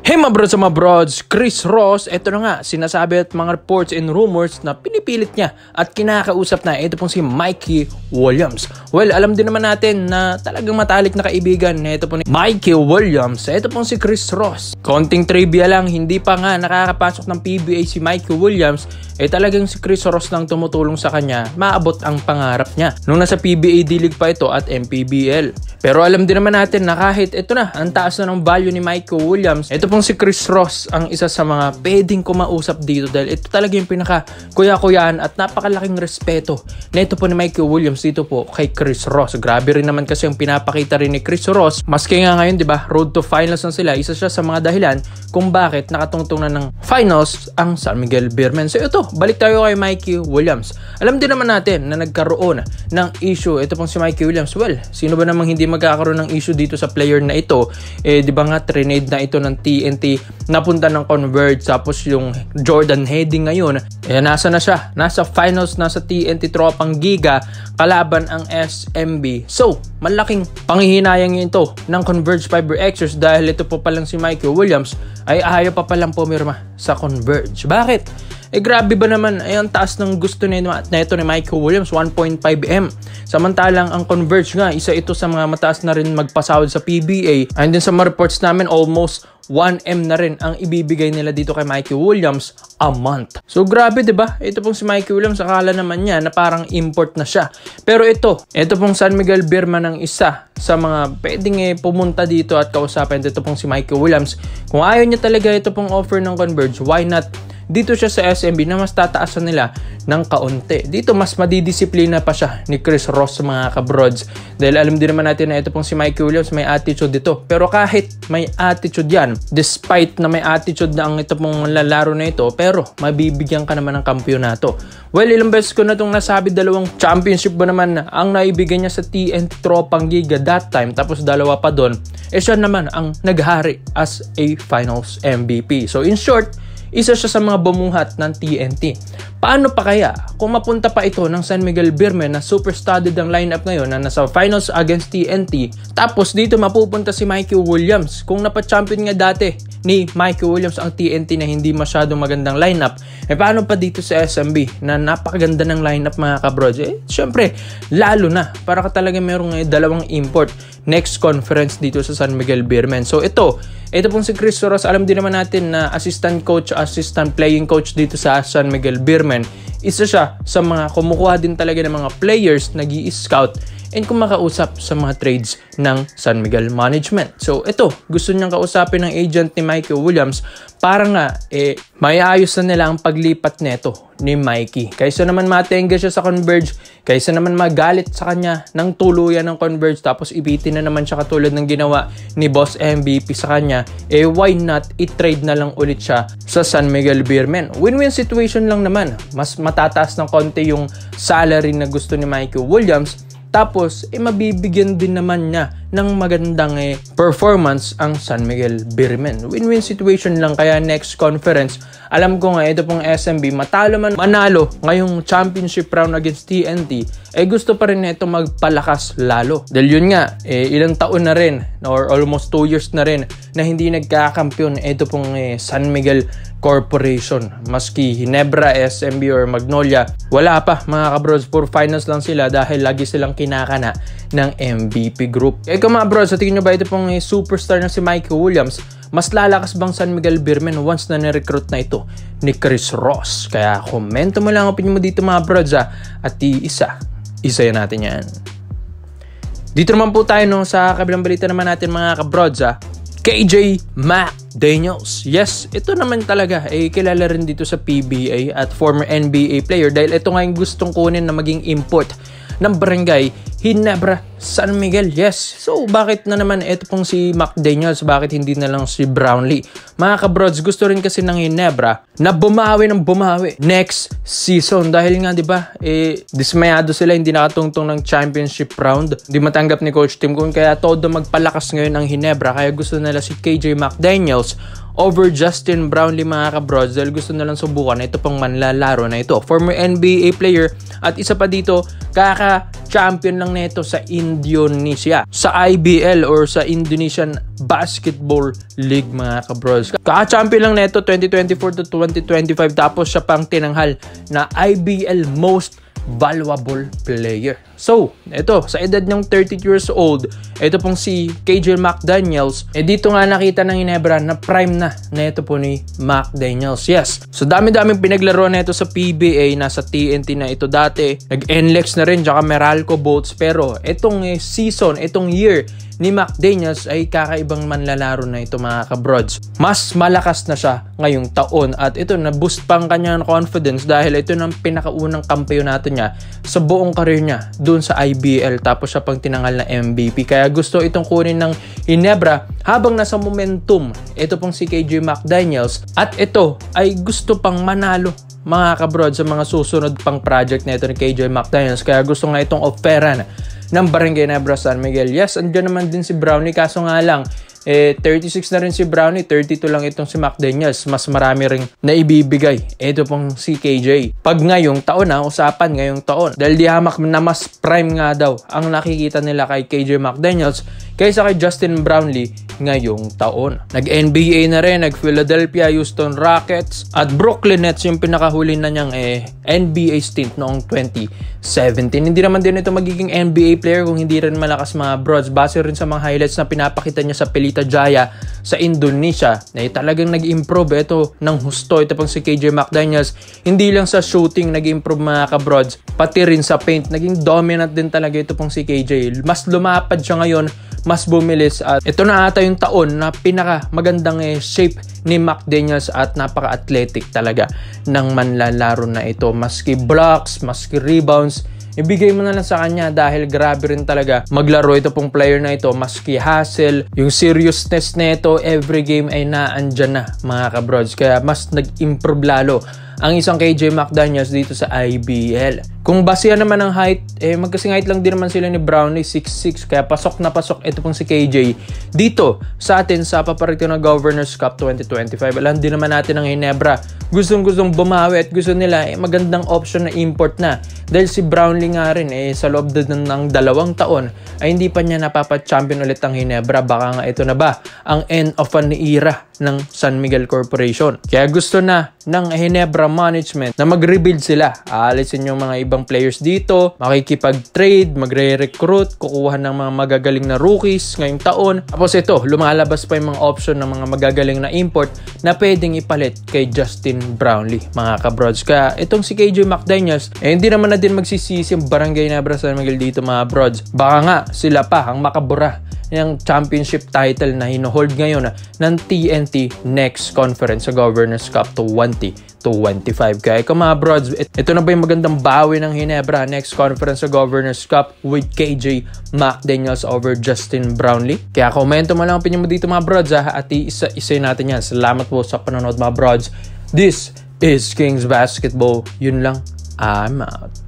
Hey mga brods sa mga brods, Chris Ross, eto na nga, sinasabi at mga reports and rumors na pinipilit niya at kinakausap na ito pong si Mikey Williams. Well, alam din naman natin na talagang matalik na kaibigan na ito pong ni Mikey Williams, ito pong si Chris Ross. Konting trivia lang, hindi pa nga nakakapasok ng PBA si Mikey Williams, talagang si Chris Ross lang tumutulong sa kanya, maabot ang pangarap niya. Nung nasa PBA D-League pa ito at MPBL. Pero alam din naman natin na kahit ito na, ang taas na ng value ni Mikey Williams, ito pong si Chris Ross ang isa sa mga pwedeng kumausap dito dahil ito talaga yung pinaka kuya-kuyaan at napakalaking respeto na ito po ni Mikey Williams dito po kay Chris Ross. Grabe rin naman kasi yung pinapakita rin ni Chris Ross. Maski nga ngayon, di ba, road to finals na sila. Isa siya sa mga dahilan kung bakit nakatungtong na ng finals ang San Miguel Beermen. So ito, balik tayo kay Mikey Williams. Alam din naman natin na nagkaroon ng issue ito pong si Mikey Williams. Well, sino ba namang hindi magkakaroon ng issue dito sa player na ito? Di ba nga trinade na ito ng TNT, napunta ng Converge, tapos yung Jordan Heading ngayon, nasa na siya, nasa finals, nasa TNT Tropang Giga, kalaban ang SMB. So, malaking panghihinayang ito ng Converge Fiber Xers dahil ito po palang si Mikey Williams ay ayaw pa palang pumirma sa Converge. Bakit? Grabe ba naman, ang taas ng gusto na ito ni Mikey Williams, 1.5M. Samantalang ang Converge nga, isa ito sa mga mataas na rin magpasahod sa PBA. And then sa mga reports namin, almost 1M na rin ang ibibigay nila dito kay Mikey Williams a month. So grabe, 'di ba? Ito pong si Mikey Williams, akala naman niya na parang import na siya. Pero ito pong San Miguel Beermen ang isa sa mga pwedeng pumunta dito at kausapin ito pong si Mikey Williams. Kung ayaw niya talaga ito pong offer ng Converge, why not dito siya sa SMB na mas tataasan nila ng kaunti. Dito mas madidisiplina pa siya ni Chris Ross mga kabrods. Dahil alam din naman natin na ito pong si Mikey Williams may attitude dito. Pero kahit may attitude yan, despite na may attitude na ang ito pong lalaro na ito, pero mabibigyan ka naman ng kampyonato. Well, ilang beses ko na itong nasabi, 2 championship ba naman ang naibigay niya sa TNT Tropang Giga that time, tapos 2 pa doon. Siya naman ang naghari as a finals MVP. So in short, isa siya sa mga bumuhat ng TNT. Paano pa kaya kung mapunta pa ito ng San Miguel Beermen na super studded ang lineup ngayon na nasa finals against TNT, tapos dito mapupunta si Mikey Williams. Kung napa-champion nga dati ni Mikey Williams ang TNT na hindi masyadong magandang lineup, paano pa dito sa SMB na napakaganda ng lineup mga kabrods? Syempre, lalo na para ka talaga merong 2 import next conference dito sa San Miguel Beermen. So ito pong si Chris Ross, alam din naman natin na assistant playing coach dito sa San Miguel Beermen. Isa siya sa mga kumukuha din talaga ng mga players, nag-i-scout and kumakausap sa mga trades ng San Miguel Management. So ito, gusto niyang kausapin ng agent ni Mikey Williams para nga maiayos na nila ang paglipat neto ni Mikey. Kaysa naman matenga siya sa Converge, kaysa naman magalit sa kanya ng tuluyan ng Converge tapos ibitin na naman siya katulad ng ginawa ni Boss MVP sa kanya, why not i-trade na lang ulit siya sa San Miguel Beermen? Win-win situation lang naman. Mas matataas ng konti yung salary na gusto ni Mikey Williams, tapos, mabibigyan din naman niya ng magandang performance ang San Miguel Beermen. Win-win situation lang, kaya next conference, alam ko nga ito pong SMB, matalo man manalo ngayong championship round against TNT, gusto pa rin ito magpalakas lalo. Dahil yun nga, ilang taon na rin, or almost 2 years na rin, na hindi nagkakakampiyon ito pong San Miguel Corporation. Maski Ginebra, SMB, or Magnolia, wala pa mga kabrods, for finals lang sila dahil lagi silang kinakana ng MVP group. Kung mga bros, sa tingin nyo ba ito pong superstar na si Mikey Williams, mas lalakas bang San Miguel Beermen once na ni-recruit na ito ni Chris Ross? Kaya komento mo lang ang opinion mo dito mga bros at isa-isa natin yan. Dito naman po tayo sa kabilang balita naman natin mga kabrods KJ McDaniels. Yes, ito naman talaga kilala rin dito sa PBA at former NBA player dahil ito nga yung gustong kunin na maging import ng Barangay Ginebra, San Miguel. Yes. So, bakit na naman ito pong si McDaniels? Bakit hindi na lang si Brownlee? Mga kabrods, gusto rin kasi ng Ginebra na bumawi ng bumawi next season. Dahil nga, di ba, dismayado sila, hindi nakatungtong ng championship round. Hindi matanggap ni Coach Tim Coon, kaya todo magpalakas ngayon ang Ginebra. Kaya gusto nila si KJ McDaniels over Justin Brownlee mga kabrods dahil gusto na lang subukan ito pang manlalaro na ito. Former NBA player at isa pa dito, kaka-champion lang nito sa Indonesia. Sa IBL or sa Indonesian Basketball League mga kabrods. Kaka-champion lang nito 2024 to 2025 tapos siya pang tinanghal na IBL Most Valuable Player. So, ito, sa edad ng 30 years old, ito pong si KJ McDaniels, dito nga nakita ng Ginebra na prime na ito po ni McDaniels. Yes. So, dami-daming pinaglaro na ito sa PBA, nasa TNT na ito dati. Nag-NLEX na rin, tsaka Meralco Bolts. Pero, itong season, itong year ni McDaniels ay kakaibang manlalaro na ito mga kabrods. Mas malakas na siya ngayong taon at ito na-boost pang kanyang confidence dahil ito ng pinakaunang kampeonato niya sa buong career niya doon sa IBL tapos siya pang tinangal na MVP. Kaya gusto itong kunin ng Ginebra habang nasa momentum ito pong si KJ McDaniels at ito ay gusto pang manalo mga kabrods sa mga susunod pang project na ito ni KJ McDaniels. Kaya gusto nga itong offeran ng Barangay Ginebra San Miguel. Yes, andyan naman din si Brownlee kaso nga lang 36 na rin si Brownlee, 32 lang itong si McDaniels. Mas marami ring naibibigay ito pong si KJ. Pag ngayong taon usapan ngayong taon. Dahil di hamak na mas prime nga daw ang nakikita nila kay KJ McDaniels kaysa kay Justin Brownlee ngayong taon. Nag-NBA na rin, nag-Philadelphia, Houston Rockets at Brooklyn Nets yung pinakahuli na niyang NBA stint noong 2017. Hindi naman din ito magiging NBA player kung hindi rin malakas mga broads. Base rin sa mga highlights na pinapakita niya sa Pelita Jaya sa Indonesia na talagang nag-improve ito ng husto. Ito pang si KJ McDaniels, hindi lang sa shooting nag-improve mga kabrods, pati rin sa paint. Naging dominant din talaga ito pong si KJ. Mas lumapad siya ngayon, mas bumilis at ito na ata yung taon na pinaka magandang shape ni McDaniels at napaka-athletic talaga ng manlalaro na ito. Maski blocks, maski rebounds, ibigay mo na lang sa kanya dahil grabe rin talaga maglaro ito pong player na ito. Maski hustle, yung seriousness na ito, every game ay naandyan na mga kabrods. Kaya mas nag-improve lalo ang isang KJ McDaniels dito sa IBL. Kung basehan naman ng height, magkasing height lang din naman sila ni Brownlee, 6'6". Kaya pasok na pasok ito pong si KJ dito sa atin sa paparito ng Governors Cup 2025. Alam din naman natin ng Ginebra, gustong-gustong bumawi at gusto nila magandang option na import na. Dahil si Brownlee nga rin sa loob ng 2 taon ay hindi pa niya napapa-champion ulit ang Ginebra. Baka nga ito na ba ang end of an era ng San Miguel Corporation. Kaya gusto na ng Ginebra management na mag-rebuild sila. Aalisin yung mga ibang players dito, makikipag-trade, magre-recruit, kukuha ng mga magagaling na rookies ngayong taon. Tapos ito, lumalabas pa yung mga option ng mga magagaling na import na pwedeng ipalit kay Justin Brownlee, mga kabrods. Kaya itong si KJ McDaniels, hindi naman na din magsisisi yung Barangay Ginebra San Miguel dito mga brods. Baka nga sila pa ang makabura yung championship title na hinohold ngayon ng TNT next conference sa Governors Cup 2025. Kaya mga brods, ito na ba yung magandang bawi ng Ginebra next conference sa Governors Cup with KJ McDaniels over Justin Brownlee? Kaya komento mo lang ang opinion mo dito mga brods at isa-isa natin yan. Salamat po sa panonood mga brods. This is Kings Basketball. Yun lang. I'm out.